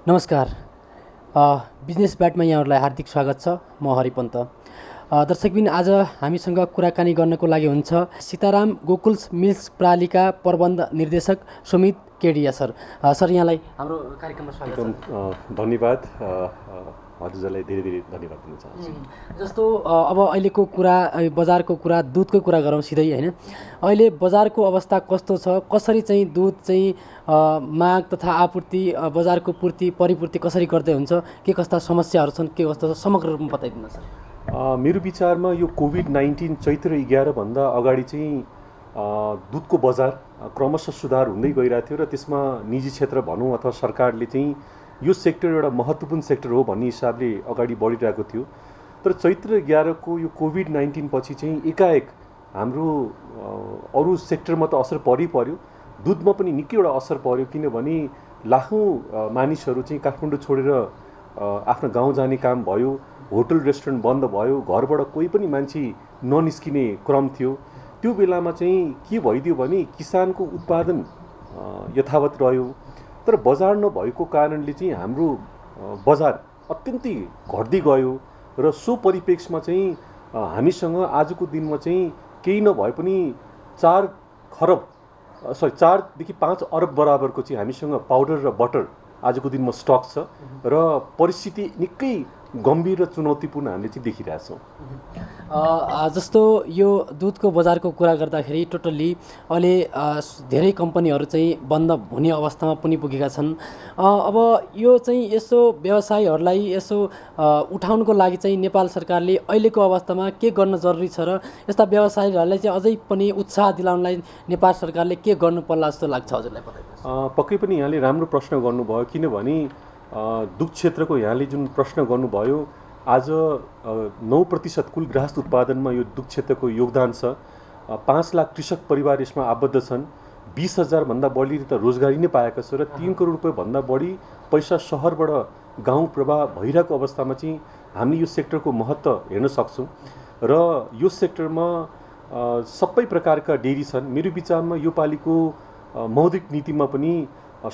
नमस्कार। बिजनेस ब्याटमा यहाँहरूलाई हार्दिक स्वागत छ। म हरिपन्त। दर्शकबिन, आज हामीसँग कुराकानी गर्नको लागि हुन्छ सीताराम गोकुल्स मिल्स प्रणालीका प्रबन्ध निर्देशक सुमित केडिया सर। सर, यहाँलाई हाम्रो कार्यक्रममा स्वागत छ। धन्यवाद। हजुरलाई धेरै धेरै धन्यवाद दिन चाहन्छु। जस्तो अब अहिलेको कुरा, बजारको कुरा, दुधको कुरा गरौँ सिधै, होइन? अहिले बजारको अवस्था कस्तो छ? कसरी चाहिँ दुध चाहिँ माग तथा आपूर्ति, बजारको पूर्ति परिपूर्ति कसरी गर्दै हुन्छ? के कस्ता समस्याहरू छन्? के कस्तो छ? समग्र रूपमा बताइदिनु सर। मेरो विचारमा यो कोभिड-19 चैत्र 11 भन्दा अगाडि चाहिँ दुधको बजार क्रमशः सुधार हुँदै गइरहेको थियो र त्यसमा निजी क्षेत्र भनौँ अथवा सरकारले चाहिँ यो सेक्टर एउटा महत्त्वपूर्ण सेक्टर हो भन्ने हिसाबले अगाडि बढिरहेको थियो। तर चैत्र 11 को यो कोभिड-19 पछि चाहिँ एकाएक हाम्रो अरू सेक्टरमा त असर पर्यो, दुधमा पनि निकैवटा असर पर्यो। किनभने लाखौँ मानिसहरू चाहिँ काठमाडौँ छोडेर आफ्नो गाउँ जाने काम भयो, होटल रेस्टुरेन्ट बन्द भयो, घरबाट कोही पनि मान्छे ननिस्किने क्रम थियो। त्यो बेलामा चाहिँ के भइदियो भने किसानको उत्पादन यथावत रह्यो, तर बजार नभएको कारणले चाहिँ हाम्रो बजार अत्यन्तै घट्दै गयो र सो परिप्रेक्ष्यमा चाहिँ हामीसँग आजको दिनमा चाहिँ केही नभए पनि 4 देखि 5 अरब बराबरको चाहिँ हामीसँग पाउडर र बटर आजको दिनमा स्टक छ र परिस्थिति निकै गम्भीर र चुनौतीपूर्ण हामीले चाहिँ देखिरहेछौँ। जस्तो यो दुधको बजारको कुरा गर्दाखेरि टोटल्ली अहिले धेरै कम्पनीहरू चाहिँ बन्द हुने अवस्थामा पनि पुगेका छन्। अब यो चाहिँ यसो व्यवसायीहरूलाई यसो उठाउनको लागि चाहिँ नेपाल सरकारले अहिलेको अवस्थामा के गर्न जरुरी छ र यस्ता व्यवसायीहरूलाई चाहिँ अझै पनि उत्साह दिलाउनलाई नेपाल सरकारले के गर्नु पर्ला जस्तो लाग्छ हजुरलाई? पक्कै पनि यहाँले राम्रो प्रश्न गर्नुभयो। किनभने दुध क्षेत्रको यहाँले जुन प्रश्न गर्नुभयो, आज 9% कुल गृहस्थ उत्पादनमा यो दुध क्षेत्रको योगदान छ। 5 लाख कृषक परिवार यसमा आबद्ध छन्। 20,000 भन्दा बढीले त रोजगारी नै पाएका छ र 3 करोड रुपियाँ भन्दा बढी पैसा सहरबाट गाउँ प्रवाह भइरहेको अवस्थामा चाहिँ हामीले यो सेक्टरको महत्त्व हेर्न सक्छौँ र यो सेक्टरमा सबै प्रकारका डेरी छन्। मेरो विचारमा यो पालिको मौद्रिक नीतिमा पनि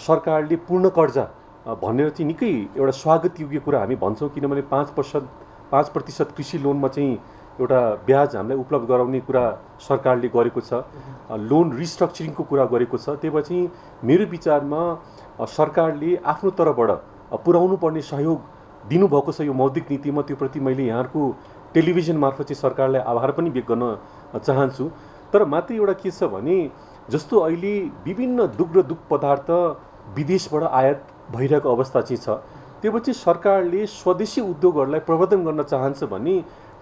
सरकारले पूर्ण कर्जा भनेर चाहिँ निकै एउटा स्वागत योग्य कुरा हामी भन्छौँ। किनभने 5% कृषि लोनमा चाहिँ एउटा ब्याज हामीलाई उपलब्ध गराउने कुरा सरकारले गरेको छ, लोन रिस्ट्रक्चरिङको कुरा गरेको छ। त्यही भएर चाहिँ मेरो विचारमा सरकारले आफ्नो तर्फबाट पुर्याउनु पर्ने सहयोग दिनुभएको छ यो मौद्रिक नीतिमा। त्यो प्रति मैले यहाँहरूको टेलिभिजन मार्फत चाहिँ सरकारलाई आभार पनि व्यक्त गर्न चाहन्छु। तर मात्रै एउटा के छ भने जस्तो अहिले विभिन्न दुग्ध र दुग्ध पदार्थ विदेशबाट आयात भइरहेको अवस्था चाहिँ छ। त्यो पछि सरकारले स्वदेशी उद्योगहरूलाई प्रवर्धन गर्न चाहन्छ भने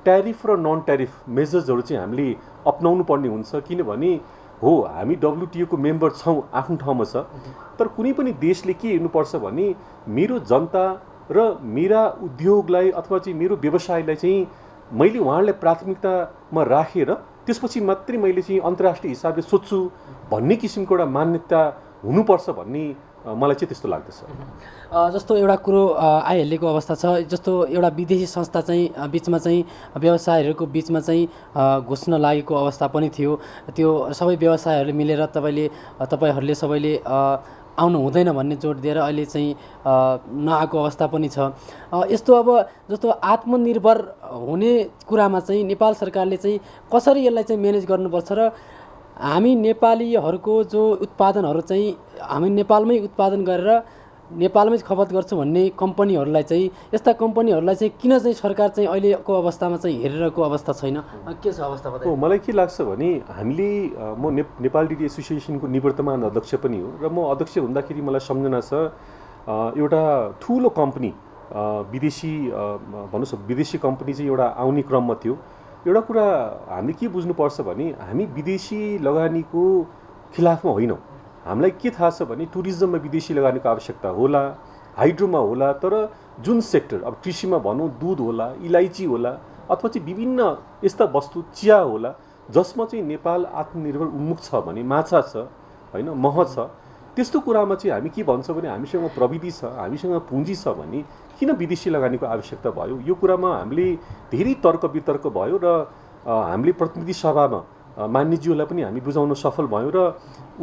ट्यारिफ र नन ट्यारिफ मेजर्सहरू चाहिँ हामीले अपनाउनु पर्ने हुन्छ। किनभने हो, हामी WTO को मेम्बर छौँ, आफ्नो ठाउँमा छ, तर कुनै पनि देशले के हेर्नुपर्छ भने मेरो जनता र मेरा उद्योगलाई अथवा चाहिँ मेरो व्यवसायलाई चाहिँ मैले उहाँहरूलाई प्राथमिकतामा राखेर त्यसपछि मात्रै मैले चाहिँ अन्तर्राष्ट्रिय हिसाबले सोध्छु भन्ने किसिमको एउटा मान्यता हुनुपर्छ भन्ने मलाई चाहिँ त्यस्तो लाग्दछ। जस्तो एउटा कुरो आइहालेको अवस्था छ, जस्तो एउटा विदेशी संस्था चाहिँ बिचमा चाहिँ व्यवसायहरूको बिचमा चाहिँ घुस्न लागेको अवस्था पनि थियो। त्यो सबै व्यवसायहरूले मिलेर तपाईँहरूले सबैले आउनु हुँदैन भन्ने जोड दिएर अहिले चाहिँ नआएको अवस्था पनि छ। यस्तो अब जस्तो आत्मनिर्भर हुने कुरामा चाहिँ नेपाल सरकारले चाहिँ कसरी यसलाई चाहिँ म्यानेज गर्नुपर्छ र हामी नेपालीहरूको जो उत्पादनहरू चाहिँ हामी नेपालमै उत्पादन गरेर नेपालमै खपत गर्छौँ भन्ने कम्पनीहरूलाई चाहिँ, यस्ता कम्पनीहरूलाई चाहिँ किन चाहिँ सरकार चाहिँ अहिलेको अवस्थामा चाहिँ हेरिरहेको अवस्था छैन? के छ अवस्था बताइए? मलाई के लाग्छ भने हामीले म नेपाल डेरी एसोसिएसनको निवर्तमान अध्यक्ष पनि हो र म अध्यक्ष हुँदाखेरि मलाई सम्झना छ एउटा ठुलो कम्पनी विदेशी भन्नुहोस् विदेशी कम्पनी चाहिँ एउटा आउने क्रममा थियो। एउटा कुरा हामीले के बुझ्नुपर्छ भने हामी विदेशी लगानीको खिलाफमा होइनौँ। हामीलाई के थाहा छ भने टुरिज्ममा विदेशी लगानीको आवश्यकता होला, हाइड्रोमा होला, तर जुन सेक्टर अब कृषिमा भनौँ दुध होला, इलाइची होला, अथवा चाहिँ विभिन्न यस्ता वस्तु चिया होला जसमा चाहिँ नेपाल आत्मनिर्भर उन्मुख छ भने, माछा छ, होइन, मह छ, त्यस्तो कुरामा चाहिँ हामी के भन्छौँ भने हामीसँग प्रविधि छ, हामीसँग पुँजी छ भने किन विदेशी लगानीको आवश्यकता भयो? यो कुरामा हामीले धेरै तर्क वितर्क भयो र हामीले प्रतिनिधि सभामा मान्यज्यूलाई पनि हामी बुझाउन सफल भयौँ र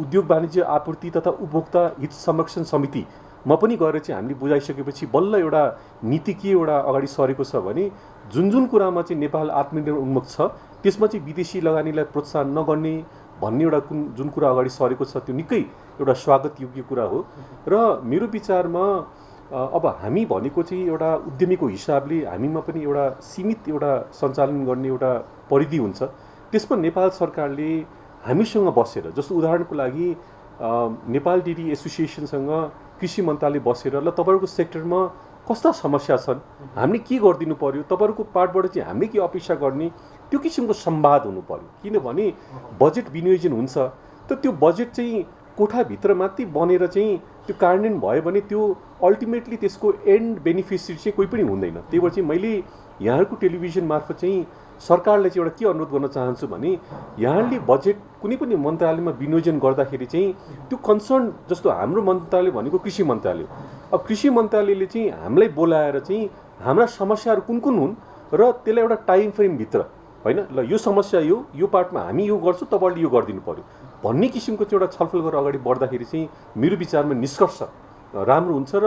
उद्योग वाणिज्य आपूर्ति तथा उपभोक्ता हित संरक्षण समिति म पनि गएर चाहिँ हामीले बुझाइसकेपछि बल्ल एउटा नीति के एउटा अगाडि सरेको छ भने जुन कुरामा चाहिँ नेपाल आत्मनिर्भर उन्मुख छ त्यसमा चाहिँ विदेशी लगानीलाई प्रोत्साहन नगर्ने भन्ने एउटा जुन कुरा अगाडि सरेको छ त्यो निकै एउटा स्वागत योग्य कुरा हो। र मेरो विचारमा अब हामी भनेको चाहिँ एउटा उद्यमीको हिसाबले हामीमा पनि एउटा सीमित एउटा सञ्चालन गर्ने एउटा परिधि हुन्छ। त्यसमा नेपाल सरकारले हामीसँग बसेर, जस्तो उदाहरणको लागि नेपाल डेरी एसोसिएसनसँग कृषि मन्त्रालय बसेर ल तपाईँहरूको सेक्टरमा कस्ता समस्या छन्, हामीले के गरिदिनु पर्यो, तपाईँहरूको पार्टबाट चाहिँ हामीले के अपेक्षा गर्ने, त्यो किसिमको संवाद हुनु पर्यो। किनभने बजेट विनियोजन हुन्छ त त्यो बजेट चाहिँ कोठाभित्र मात्रै बनेर चाहिँ त्यो कार्यान्वयन भयो भने त्यो अल्टिमेटली त्यसको एन्ड बेनिफिसियरी चाहिँ कोही पनि हुँदैन। त्यही भएर चाहिँ मैले यहाँहरूको टेलिभिजन मार्फत चाहिँ सरकारलाई चाहिँ एउटा के अनुरोध गर्न चाहन्छु भने यहाँले बजेट कुनै पनि मन्त्रालयमा विनियोजन गर्दाखेरि चाहिँ त्यो कन्सर्न, जस्तो हाम्रो मन्त्रालय भनेको कृषि मन्त्रालय, अब कृषि मन्त्रालयले चाहिँ हामीलाई बोलाएर चाहिँ हाम्रा समस्याहरू कुन कुन हुन् र त्यसलाई एउटा टाइम फ्रेमभित्र होइन ल यो समस्या यो पार्टमा हामी यो गर्छौँ, तपाईँहरूले यो गरिदिनु पर्यो भन्ने किसिमको चाहिँ एउटा छलफल गरेर अगाडि बढ्दाखेरि चाहिँ मेरो विचारमा निष्कर्ष राम्रो हुन्छ। र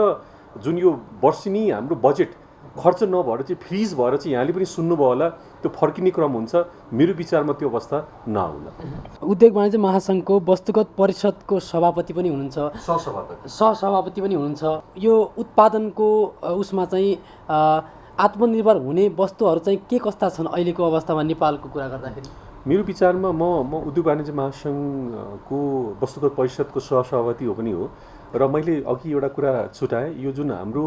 जुन यो वर्षेनी हाम्रो बजेट खर्च नभएर चाहिँ फ्रिज भएर चाहिँ यहाँले पनि सुन्नुभयो होला त्यो फर्किने क्रम हुन्छ, मेरो विचारमा त्यो अवस्था नहोला। उद्योग वाणिज्य महासङ्घको वस्तुगत परिषदको सभापति पनि हुनुहुन्छ, सहसभापति पनि हुनुहुन्छ। यो उत्पादनको उसमा चाहिँ आत्मनिर्भर हुने वस्तुहरू चाहिँ के कस्ता छन् अहिलेको अवस्थामा नेपालको कुरा गर्दाखेरि? मेरो विचारमा म उद्योग वाणिज्य महासङ्घको वस्तुगत परिषदको सहसभापति हो पनि हो। र मैले अघि एउटा कुरा छुटाएँ, यो जुन हाम्रो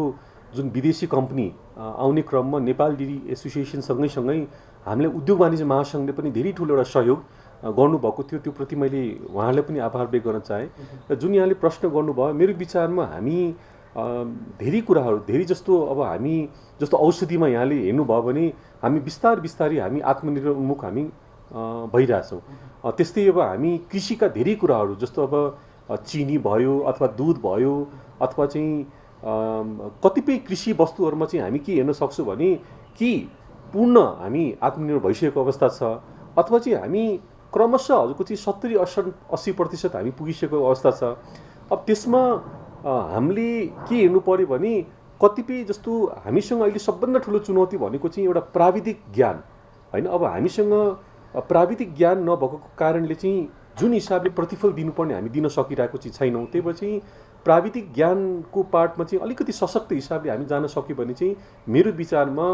जुन विदेशी कम्पनी आउने क्रममा नेपाल डेरी एसोसिएसन सँगै हामीले उद्योग वाणिज्य महासङ्घले पनि धेरै ठुलो एउटा सहयोग गर्नुभएको थियो, त्यो प्रति मैले उहाँलाई पनि आभार व्यक्त गर्न चाहेँ। र जुन यहाँले प्रश्न गर्नुभयो, मेरो विचारमा हामी धेरै कुराहरू, धेरै जस्तो अब हामी जस्तो औषधिमा यहाँले हेर्नुभयो भने हामी बिस्तारै हामी आत्मनिर्भर उन्मुख हामी भइरहेछौँ। त्यस्तै अब हामी कृषिका धेरै कुराहरू जस्तो अब चिनी भयो अथवा दुध भयो अथवा चाहिँ कतिपय कृषि वस्तुहरूमा चाहिँ हामी के हेर्न सक्छौँ भने कि पूर्ण हामी आत्मनिर्भर भइसकेको अवस्था छ अथवा चाहिँ हामी क्रमशः हजुरको चाहिँ 70-80% हामी पुगिसकेको अवस्था छ। अब त्यसमा हामीले के हेर्नु पर्यो भने कतिपय जस्तो हामीसँग अहिले सबभन्दा ठुलो चुनौती भनेको चाहिँ एउटा प्राविधिक ज्ञान होइन। अब हामीसँग प्राविधिक ज्ञान नभएको कारणले चाहिँ जुन हिसाबले प्रतिफल दिनुपर्ने हामी दिन सकिरहेको चाहिँ छैनौँ। त्यही भएर चाहिँ प्राविधिक ज्ञानको पार्टमा चाहिँ अलिकति सशक्त हिसाबले हामी जान सक्यो भने चाहिँ मेरो विचारमा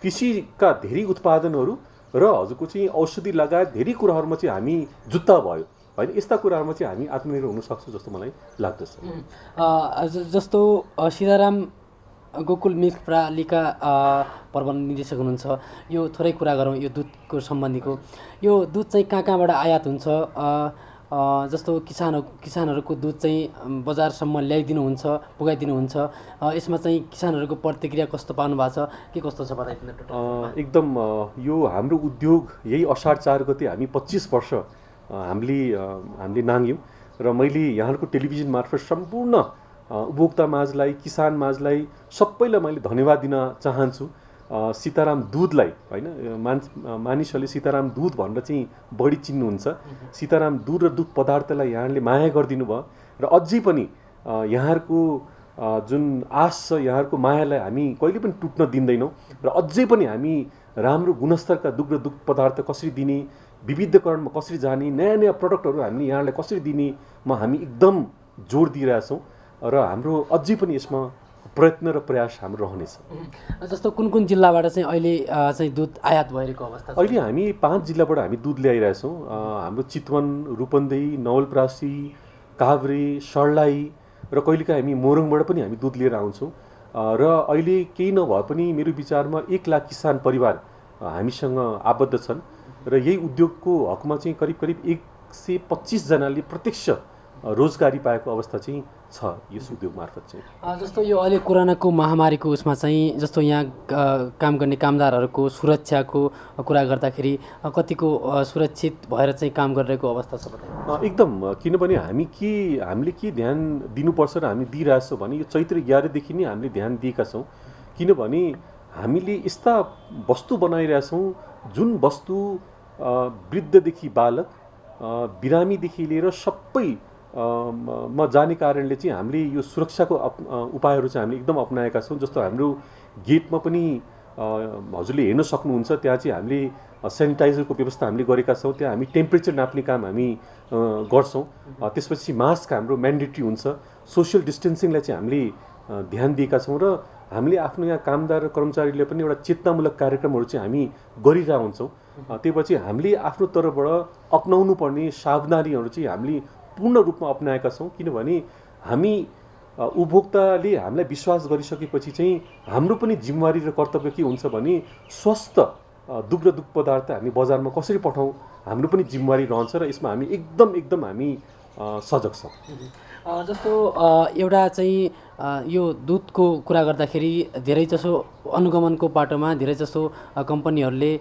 कृषिका धेरै उत्पादनहरू र हजुरको चाहिँ औषधि लगायत धेरै कुराहरूमा चाहिँ हामी जुत्ता भयो होइन, यस्ता कुराहरूमा चाहिँ हामी आत्मनिर्भर हुन सक्छौँ जस्तो मलाई लाग्दछ। जस्तो सीताराम गोकुल मिल्क प्रणालीका प्रबन्ध निर्देशक हुनुहुन्छ, यो थोरै कुरा गरौँ यो दुधको सम्बन्धीको। यो दुध चाहिँ कहाँबाट आयात हुन्छ, जस्तो किसानहरूको दुध चाहिँ बजारसम्म ल्याइदिनुहुन्छ, पुगाइदिनुहुन्छ, यसमा चाहिँ किसानहरूको प्रतिक्रिया कस्तो पाउनु भएको छ, के कस्तो छ बताइदिनु? एकदम यो हाम्रो उद्योग यही असार 4 गते हामी 25 वर्ष हामीले नाङ्ग्यौँ र मैले यहाँको टेलिभिजन मार्फत सम्पूर्ण उपभोक्ता माझलाई, किसान माझलाई सबैलाई मैले धन्यवाद दिन चाहन्छु। सीताराम दुधलाई होइन, मानिसहरूले सीताराम दुध भनेर चाहिँ बढी चिन्नुहुन्छ। सीताराम दुध र दुध पदार्थलाई यहाँले माया गरिदिनु भयो र अझै पनि यहाँहरूको जुन आश छ, यहाँहरूको मायालाई हामी कहिले पनि टुट्न दिँदैनौँ र अझै पनि हामी राम्रो गुणस्तरका दुध र दुध पदार्थ कसरी दिने, विविधीकरणमा कसरी जाने, नयाँ प्रडक्टहरू हामीले यहाँलाई कसरी दिनेमा हामी एकदम जोड दिइरहेछौँ र हाम्रो अझै पनि यसमा प्रयत्न र प्रयास हाम्रो रहनेछ। जस्तो कुन जिल्लाबाट चाहिँ अहिले चाहिँ दुध आयात भइरहेको अवस्था छ? अहिले हामी 5 जिल्लाबाट हामी दुध ल्याइरहेछौँ। हाम्रो चितवन, रूपन्देही, नवलपरासी, काभ्रे, सर्लाही र कहिलेकाहीँ हामी मोरङबाट पनि हामी दुध लिएर आउँछौँ। र अहिले केही नभए पनि मेरो विचारमा 1 लाख किसान परिवार हामीसँग आबद्ध छन् र यही उद्योगको हकमा चाहिँ करिब 125 जनाले प्रत्यक्ष रोजगारी पाएको अवस्था चाहिँ छ यस उद्योग मार्फत चाहिँ। जस्तो यो अहिले कोरोनाको महामारीको उसमा चाहिँ जस्तो यहाँ काम गर्ने कामदारहरूको सुरक्षाको कुरा गर्दाखेरि कतिको सुरक्षित भएर चाहिँ काम गरिरहेको अवस्था छ बताइए? एकदम, किनभने हामीले के ध्यान दिनुपर्छ र हामी दिइरहेछौँ भने यो चैत्र 11 देखि नै हामीले ध्यान दिएका छौँ। किनभने हामीले यस्ता वस्तु बनाइरहेछौँ जुन वस्तु वृद्धदेखि बालक, बिरामीदेखि लिएर सबै म जाने कारणले चाहिँ हामीले यो सुरक्षाको उपायहरू चाहिँ हामीले एकदम अपनाएका छौँ। जस्तो हाम्रो गेटमा पनि हजुरले हेर्न सक्नुहुन्छ, त्यहाँ चाहिँ हामीले सेनिटाइजरको व्यवस्था हामीले गरेका छौँ। त्यहाँ हामी टेम्परेचर नाप्ने काम हामी गर्छौँ। त्यसपछि मास्क हाम्रो म्यान्डेटरी हुन्छ। सोसियल डिस्टेन्सिङलाई चाहिँ हामीले ध्यान दिएका छौँ र हामीले आफ्नो यहाँ कामदार र कर्मचारीले पनि एउटा चेतनामूलक कार्यक्रमहरू चाहिँ हामी गरिरहेका हुन्छौँ। त्यही पछि हामीले आफ्नो तर्फबाट अपनाउनु पर्ने सावधानीहरू चाहिँ हामीले पूर्ण रूपमा अपनाएका छौँ। किनभने हामी उपभोक्ताले हामीलाई विश्वास गरिसकेपछि चाहिँ हाम्रो पनि जिम्मेवारी र कर्तव्य के हुन्छ भने स्वस्थ दुग्ध पदार्थ हामी बजारमा कसरी पठाउँ, हाम्रो पनि जिम्मेवारी रहन्छ र यसमा हामी एकदम हामी सजग छौँ। जस्तो एउटा चाहिँ यो दुधको कुरा गर्दाखेरि धेरैजसो अनुगमनको बाटोमा धेरैजसो कम्पनीहरूले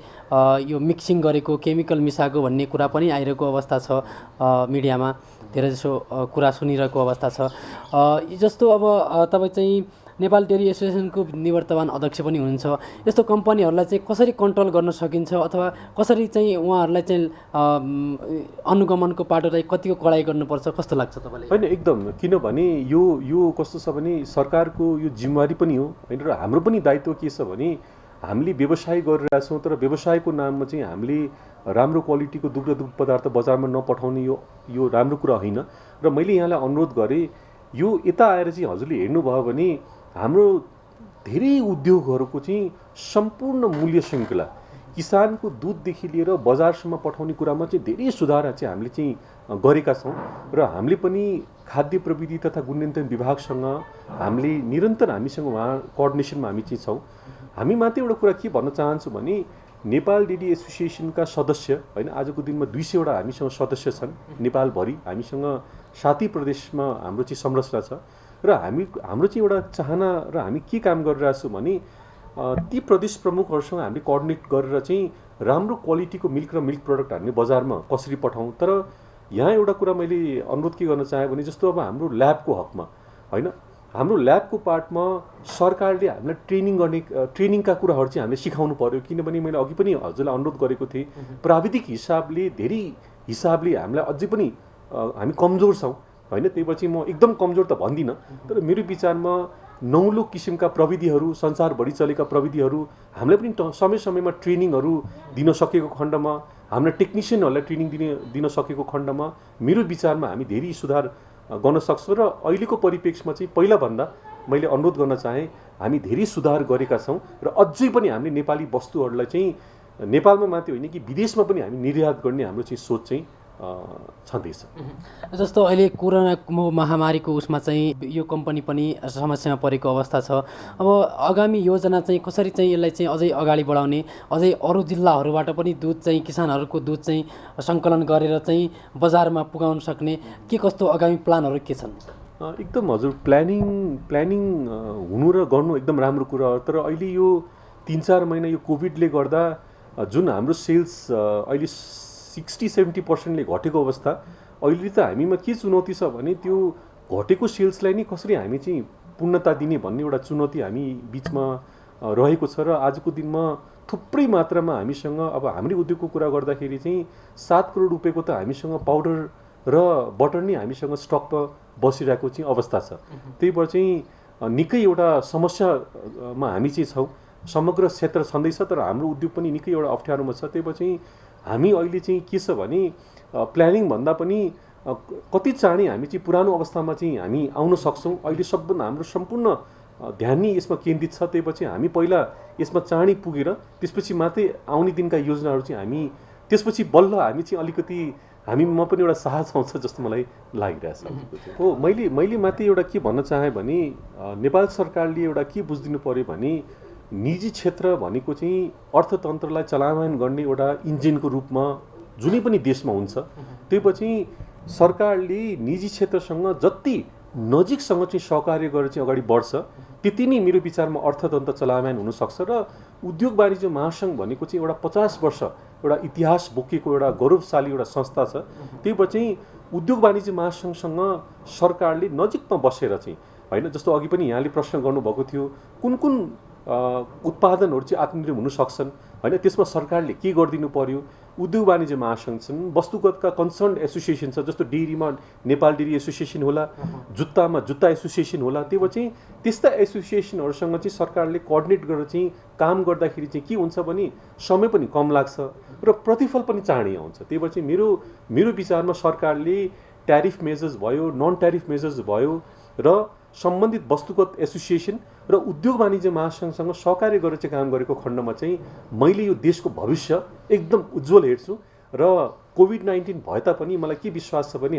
यो मिक्सिङ गरेको, केमिकल मिसाएको भन्ने कुरा पनि आइरहेको अवस्था छ। मिडियामा धेरैजसो कुरा सुनिरहेको अवस्था छ। जस्तो अब तपाईँ चाहिँ नेपाल डेरी एसोसिएसनको निवर्तमान अध्यक्ष पनि हुनुहुन्छ। यस्तो कम्पनीहरूलाई चाहिँ कसरी कन्ट्रोल गर्न सकिन्छ अथवा कसरी चाहिँ उहाँहरूलाई चाहिँ अनुगमनको पाटोलाई कतिको कडाइ गर्नुपर्छ, कस्तो लाग्छ तपाईँलाई? होइन, एकदम। किनभने यो कस्तो छ भने सरकारको यो जिम्मेवारी पनि हो होइन, र हाम्रो पनि दायित्व के छ भने हामीले व्यवसाय गरिरहेका छौँ, तर व्यवसायको नाममा चाहिँ हामीले राम्रो क्वालिटीको दुग्ध पदार्थ बजारमा नपठाउने यो राम्रो कुरा होइन। र मैले यहाँलाई अनुरोध गरेँ, यो यता आएर चाहिँ हजुरले हेर्नुभयो भने हाम्रो धेरै उद्योगहरूको चाहिँ सम्पूर्ण मूल्य श्रृङ्खला, किसानको दुधदेखि लिएर बजारसम्म पठाउने कुरामा चाहिँ धेरै सुधार चाहिँ हामीले चाहिँ गरेका छौँ। र हामीले पनि खाद्य प्रविधि तथा गुणनियन्त्रण विभागसँग हामीले निरन्तर हामीसँग उहाँ कोअर्डिनेसनमा हामी चाहिँ छौँ। हामी मात्रै एउटा कुरा के भन्न चाहन्छु भने नेपाल डेरी एसोसिएसनका सदस्य होइन, आजको दिनमा 200वटा हामीसँग सदस्य छन् नेपालभरि। हामीसँग 7 प्रदेशमा हाम्रो चाहिँ संरचना छ र हाम्रो चाहिँ एउटा चाहना र हामी के काम गरिरहेको छौँ भने ती प्रदेश प्रमुखहरूसँग हामीले कोअर्डिनेट गरेर चाहिँ राम्रो क्वालिटीको मिल्क र मिल्क प्रडक्ट हामीले बजारमा कसरी पठाउँ। तर यहाँ एउटा कुरा मैले अनुरोध के गर्न चाहेँ भने जस्तो अब हाम्रो ल्याबको हकमा होइन, हाम्रो ल्याबको पार्टमा सरकारले हामीलाई ट्रेनिङका कुराहरू चाहिँ हामीले सिकाउनु पर्यो। किनभने मैले अघि पनि हजुरलाई अनुरोध गरेको थिएँ, प्राविधिक हिसाबले धेरै हिसाबले हामीलाई अझै पनि हामी कमजोर छौँ होइन। त्यही पछि म एकदम कमजोर त भन्दिनँ, तर मेरो विचारमा नौलो किसिमका प्रविधिहरू, संसारभरि चलेका प्रविधिहरू हामीलाई पनि समय समयमा ट्रेनिङहरू दिन सकेको खण्डमा, हाम्रा टेक्निसियनहरूलाई ट्रेनिङ दिन सकेको खण्डमा मेरो विचारमा हामी धेरै सुधार गर्न सक्छौँ। र अहिलेको परिप्रेक्ष्यमा चाहिँ पहिलाभन्दा मैले अनुरोध गर्न चाहेँ, हामी धेरै सुधार गरेका छौँ र अझै पनि हामीले नेपाली वस्तुहरूलाई चाहिँ नेपालमा मात्रै होइन कि विदेशमा पनि हामी निर्यात गर्ने हाम्रो चाहिँ सोच चाहिँ छँदैछ। जस्तो अहिले कोरोना महामारीको उसमा चाहिँ यो कम्पनी पनि समस्यामा परेको अवस्था छ। अब आगामी योजना चाहिँ कसरी चाहिँ यसलाई चाहिँ अझै अगाडि बढाउने, अझै अरू जिल्लाहरूबाट पनि दुध चाहिँ किसानहरूको दुध चाहिँ सङ्कलन गरेर चाहिँ बजारमा पुगाउन सक्ने के कस्तो आगामी प्लानहरू के छन्? एकदम हजुर, प्लानिङ हुनु र गर्नु एकदम राम्रो कुरा हो। तर अहिले यो 3-4 महिना यो कोभिडले गर्दा जुन हाम्रो सेल्स अहिले 60-70%ले घटेको अवस्था, अहिले त हामीमा के चुनौती छ भने त्यो घटेको सेल्सलाई नै कसरी हामी चाहिँ पूर्णता दिने भन्ने एउटा चुनौती हामी बिचमा रहेको छ। र आजको दिनमा थुप्रै मात्रामा हामीसँग अब हाम्रो उद्योगको कुरा गर्दाखेरि चाहिँ 7 करोड रुपियाँको त हामीसँग पाउडर र बटर नै हामीसँग स्टकमा बसिरहेको चाहिँ अवस्था छ। त्यही भएर चाहिँ निकै एउटा समस्यामा हामी चाहिँ छौँ। समग्र क्षेत्र छँदैछ तर हाम्रो उद्योग पनि निकै एउटा अप्ठ्यारोमा छ। त्यही भएर चाहिँ हामी अहिले चाहिँ के छ भने प्लानिङ भन्दा पनि कति चाँडै हामी चाहिँ पुरानो अवस्थामा चाहिँ हामी आउन सक्छौँ। अहिले सबभन्दा हाम्रो सम्पूर्ण ध्यान नै यसमा केन्द्रित छ। त्यही पछि हामी पहिला यसमा चाँडै पुगेर त्यसपछि मात्रै आउने दिनका योजनाहरू चाहिँ हामी त्यसपछि बल्ल हामी चाहिँ अलिकति हामीमा पनि एउटा साहस आउँछ जस्तो मलाई लागिरहेछ। हो, मैले मात्रै एउटा के भन्न चाहेँ भने नेपाल सरकारले एउटा के बुझिदिनु पर्यो भने निजी क्षेत्र भनेको चाहिँ अर्थतन्त्रलाई चलायमान गर्ने एउटा इन्जिनको रूपमा जुनै पनि देशमा हुन्छ। त्यही पछि सरकारले निजी क्षेत्रसँग जति नजिकसँग चाहिँ सहकार्य गरेर चाहिँ अगाडि बढ्छ त्यति नै मेरो विचारमा अर्थतन्त्र चलायमान हुनसक्छ। र उद्योग वाणिज्य महासङ्घ भनेको चाहिँ एउटा 50 वर्ष एउटा इतिहास बोकेको एउटा गौरवशाली एउटा संस्था छ। त्यही भएर चाहिँ उद्योग वाणिज्य महासङ्घसँग सरकारले नजिकमा बसेर चाहिँ होइन, जस्तो अघि पनि यहाँले प्रश्न गर्नुभएको थियो कुन उत्पादनहरू चाहिँ आत्मनिर्भर हुन सक्छन् होइन, त्यसमा सरकारले के गरिदिनु पर्यो, उद्योग वाणिज्य महासङ्घ छन्, वस्तुगतका कन्सर्न एसोसिएसन छ, जस्तो डेरीमा नेपाल डेरी एसोसिएसन होला, जुत्तामा जुत्ता एसोसिएसन होला, त्यो चाहिँ त्यस्ता एसोसिएसनहरूसँग चाहिँ सरकारले कोअर्डिनेट गरेर चाहिँ काम गर्दाखेरि चाहिँ के हुन्छ भने समय पनि कम लाग्छ र प्रतिफल पनि चाँडै आउँछ। त्यही भएर चाहिँ मेरो विचारमा सरकारले ट्यारिफ मेजर्स भयो, नन ट्यारिफ मेजर्स भयो र सम्बन्धित वस्तुगत एसोसिएसन र उद्योग वाणिज्य महासङ्घसँग सहकार्य गरेर चाहिँ काम गरेको खण्डमा चाहिँ मैले यो देशको भविष्य एकदम उज्जवल हेर्छु र कोभिड-19 भए तापनि मलाई के विश्वास छ भने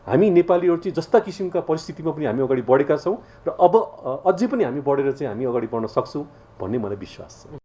हामी नेपालीहरू चाहिँ जस्ता किसिमका परिस्थितिमा पनि हामी अगाडि बढेका छौँ र अब अझै पनि हामी बढेर चाहिँ हामी अगाडि बढ्न सक्छौँ भन्ने मलाई विश्वास छ।